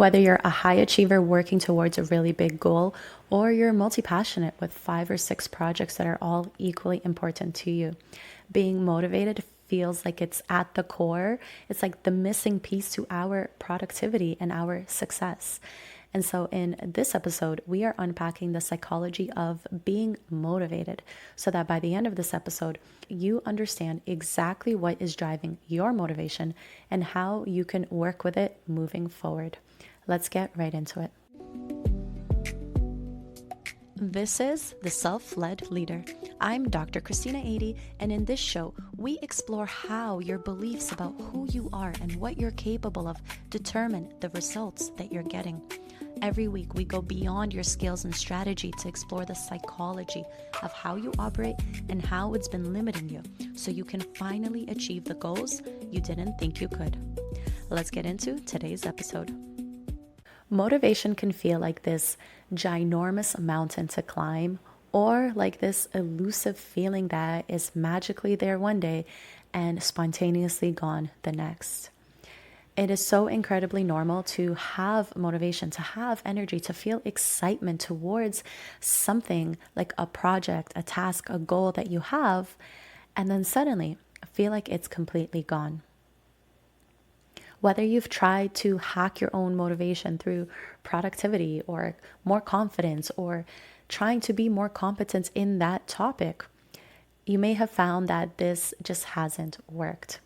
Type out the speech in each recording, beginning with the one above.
Whether you're a high achiever working towards a really big goal, or you're multi-passionate with 5 or 6 projects that are all equally important to you, being motivated feels like it's at the core. It's like the missing piece to our productivity and our success. And so in this episode, we are unpacking the psychology of being motivated so that by the end of this episode, you understand exactly what is driving your motivation and how you can work with it moving forward. Let's get right into it. This is The Self-Led Leader. I'm Dr. Christina Ady, and in this show, we explore how your beliefs about who you are and what you're capable of determine the results that you're getting. Every week, we go beyond your skills and strategy to explore the psychology of how you operate and how it's been limiting you so you can finally achieve the goals you didn't think you could. Let's get into today's episode. Motivation can feel like this ginormous mountain to climb, or like this elusive feeling that is magically there one day and spontaneously gone the next. It is so incredibly normal to have motivation, to have energy, to feel excitement towards something like a project, a task, a goal that you have, and then suddenly feel like it's completely gone. Whether you've tried to hack your own motivation through productivity or more confidence or trying to be more competent in that topic, you may have found that this just hasn't worked.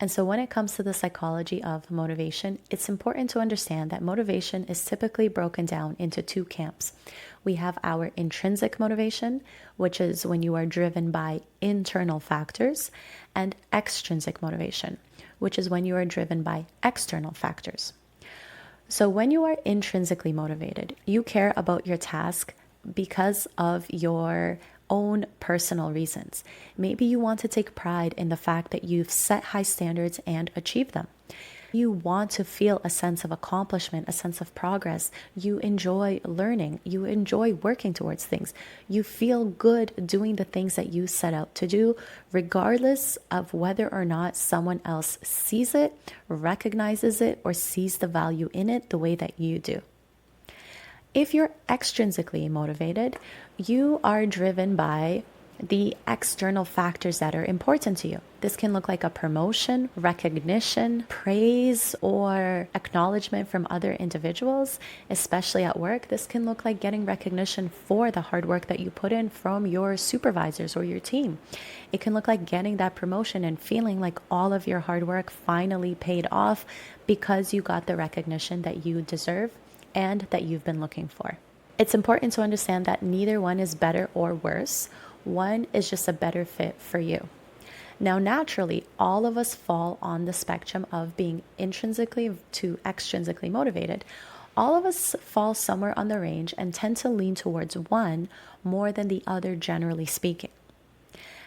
And so when it comes to the psychology of motivation, it's important to understand that motivation is typically broken down into 2 camps. We have our intrinsic motivation, which is when you are driven by internal factors, and extrinsic motivation, which is when you are driven by external factors. So when you are intrinsically motivated, you care about your task because of your own personal reasons. Maybe you want to take pride in the fact that you've set high standards and achieved them. You want to feel a sense of accomplishment, a sense of progress. You enjoy learning. You enjoy working towards things. You feel good doing the things that you set out to do, regardless of whether or not someone else sees it, recognizes it, or sees the value in it the way that you do. If you're extrinsically motivated, you are driven by the external factors that are important to you. This can look like a promotion, recognition, praise, or acknowledgement from other individuals, especially at work. This can look like getting recognition for the hard work that you put in from your supervisors or your team. It can look like getting that promotion and feeling like all of your hard work finally paid off because you got the recognition that you deserve and that you've been looking for. It's important to understand that neither one is better or worse. One is just a better fit for you. Now, naturally, all of us fall on the spectrum of being intrinsically to extrinsically motivated. All of us fall somewhere on the range and tend to lean towards one more than the other, generally speaking.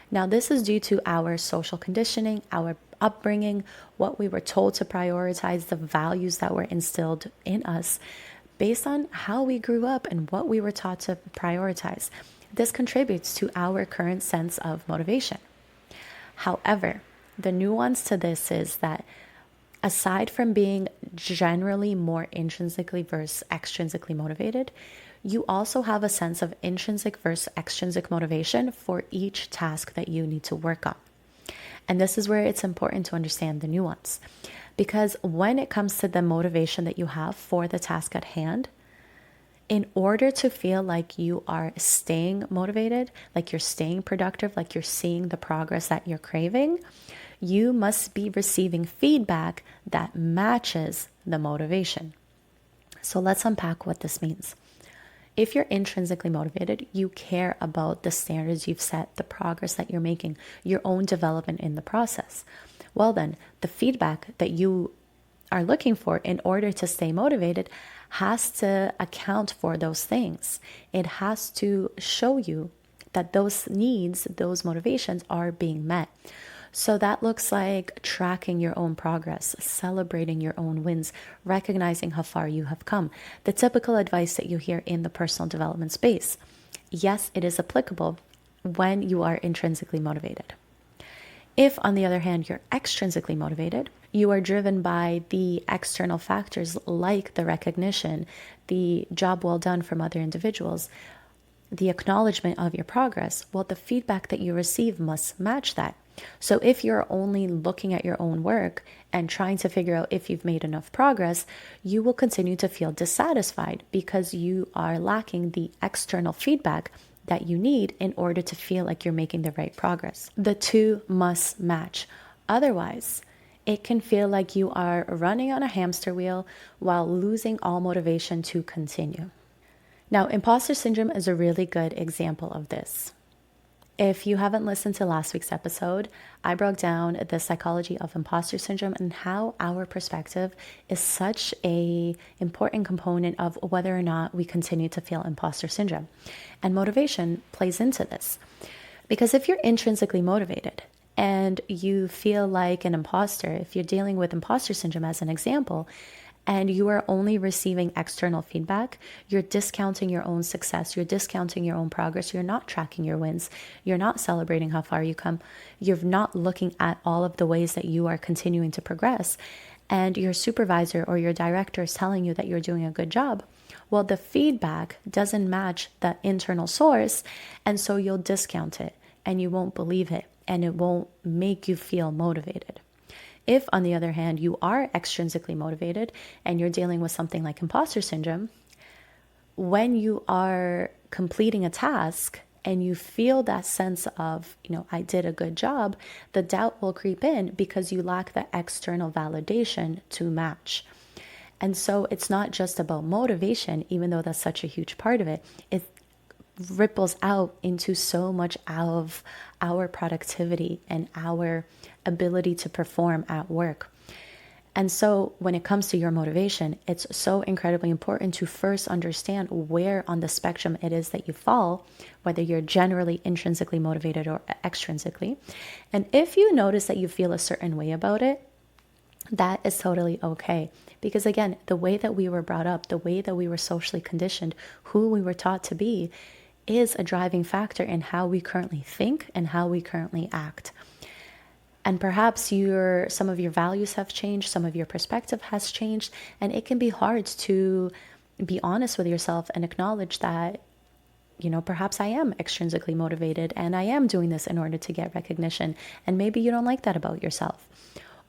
Now, this is due to our social conditioning, our upbringing, what we were told to prioritize, the values that were instilled in us based on how we grew up and what we were taught to prioritize. This contributes to our current sense of motivation. However, the nuance to this is that aside from being generally more intrinsically versus extrinsically motivated, you also have a sense of intrinsic versus extrinsic motivation for each task that you need to work on. And this is where it's important to understand the nuance. Because when it comes to the motivation that you have for the task at hand, in order to feel like you are staying motivated, like you're staying productive, like you're seeing the progress that you're craving, you must be receiving feedback that matches the motivation. So let's unpack what this means. If you're intrinsically motivated, you care about the standards you've set, the progress that you're making, your own development in the process. Well then, the feedback that you are looking for in order to stay motivated has to account for those things. It has to show you that those needs, those motivations are being met. So that looks like tracking your own progress, celebrating your own wins, recognizing how far you have come. The typical advice that you hear in the personal development space. Yes, it is applicable when you are intrinsically motivated. If, on the other hand, you're extrinsically motivated, you are driven by the external factors like the recognition, the job well done from other individuals, the acknowledgement of your progress. Well, the feedback that you receive must match that. So if you're only looking at your own work and trying to figure out if you've made enough progress, you will continue to feel dissatisfied because you are lacking the external feedback that you need in order to feel like you're making the right progress. The two must match. Otherwise, it can feel like you are running on a hamster wheel while losing all motivation to continue. Now, imposter syndrome is a really good example of this. If you haven't listened to last week's episode, I broke down the psychology of imposter syndrome and how our perspective is such an important component of whether or not we continue to feel imposter syndrome. And motivation plays into this. Because if you're intrinsically motivated and you feel like an imposter, if you're dealing with imposter syndrome as an example, and you are only receiving external feedback, you're discounting your own success, you're discounting your own progress, you're not tracking your wins, you're not celebrating how far you come, you're not looking at all of the ways that you are continuing to progress, and your supervisor or your director is telling you that you're doing a good job. Well, the feedback doesn't match the internal source, and so you'll discount it, and you won't believe it, and it won't make you feel motivated. If, on the other hand, you are extrinsically motivated and you're dealing with something like imposter syndrome, when you are completing a task and you feel that sense of, I did a good job, the doubt will creep in because you lack the external validation to match. And so it's not just about motivation, even though that's such a huge part of it. It ripples out into so much of our productivity and our ability to perform at work. And so when it comes to your motivation, it's so incredibly important to first understand where on the spectrum it is that you fall, whether you're generally intrinsically motivated or extrinsically. And if you notice that you feel a certain way about it, that is totally okay. Because again, the way that we were brought up, the way that we were socially conditioned, who we were taught to be, is a driving factor in how we currently think and how we currently act. And perhaps some of your values have changed, some of your perspective has changed, and it can be hard to be honest with yourself and acknowledge that, perhaps I am extrinsically motivated and I am doing this in order to get recognition, and maybe you don't like that about yourself.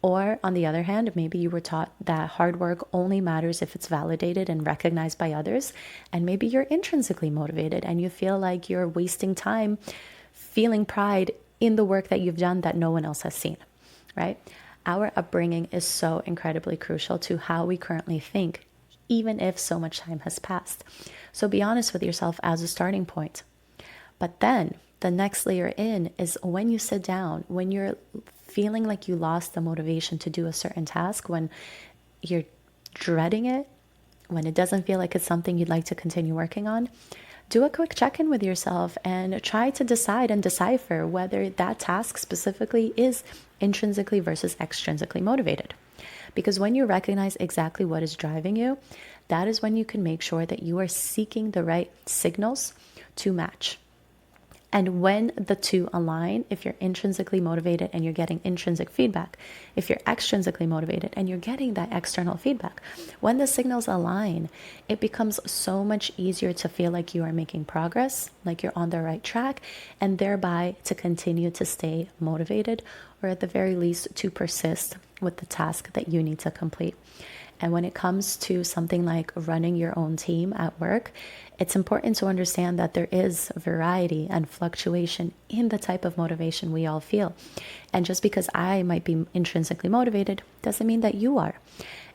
Or on the other hand, maybe you were taught that hard work only matters if it's validated and recognized by others, and maybe you're intrinsically motivated and you feel like you're wasting time feeling pride in the work that you've done that no one else has seen, right? Our upbringing is so incredibly crucial to how we currently think, even if so much time has passed. So be honest with yourself as a starting point. But then the next layer in is when you sit down, when you're feeling like you lost the motivation to do a certain task, when you're dreading it, when it doesn't feel like it's something you'd like to continue working on, do a quick check-in with yourself and try to decide and decipher whether that task specifically is intrinsically versus extrinsically motivated. Because when you recognize exactly what is driving you, that is when you can make sure that you are seeking the right signals to match. And when the two align, if you're intrinsically motivated and you're getting intrinsic feedback, if you're extrinsically motivated and you're getting that external feedback, when the signals align, it becomes so much easier to feel like you are making progress, like you're on the right track, and thereby to continue to stay motivated, or at the very least to persist with the task that you need to complete. And when it comes to something like running your own team at work, it's important to understand that there is variety and fluctuation in the type of motivation we all feel. And just because I might be intrinsically motivated doesn't mean that you are.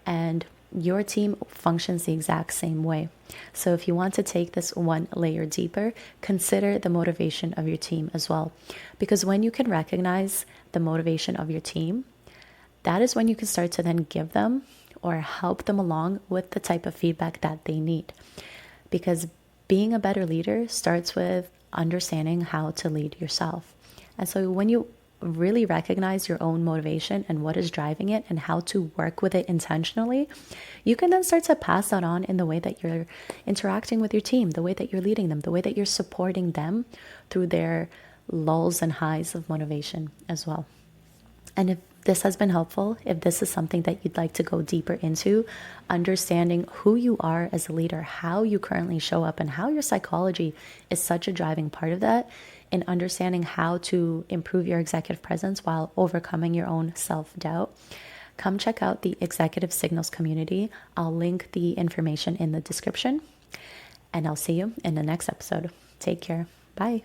And your team functions the exact same way. So if you want to take this one layer deeper, consider the motivation of your team as well. Because when you can recognize the motivation of your team, that is when you can start to then give them or help them along with the type of feedback that they need. Because being a better leader starts with understanding how to lead yourself. And so when you really recognize your own motivation and what is driving it and how to work with it intentionally, you can then start to pass that on in the way that you're interacting with your team, the way that you're leading them, the way that you're supporting them through their lulls and highs of motivation as well. And if this has been helpful, if this is something that you'd like to go deeper into, understanding who you are as a leader, how you currently show up, and how your psychology is such a driving part of that, and understanding how to improve your executive presence while overcoming your own self-doubt, come check out the Executive Signals community. I'll link the information in the description, and I'll see you in the next episode. Take care. Bye.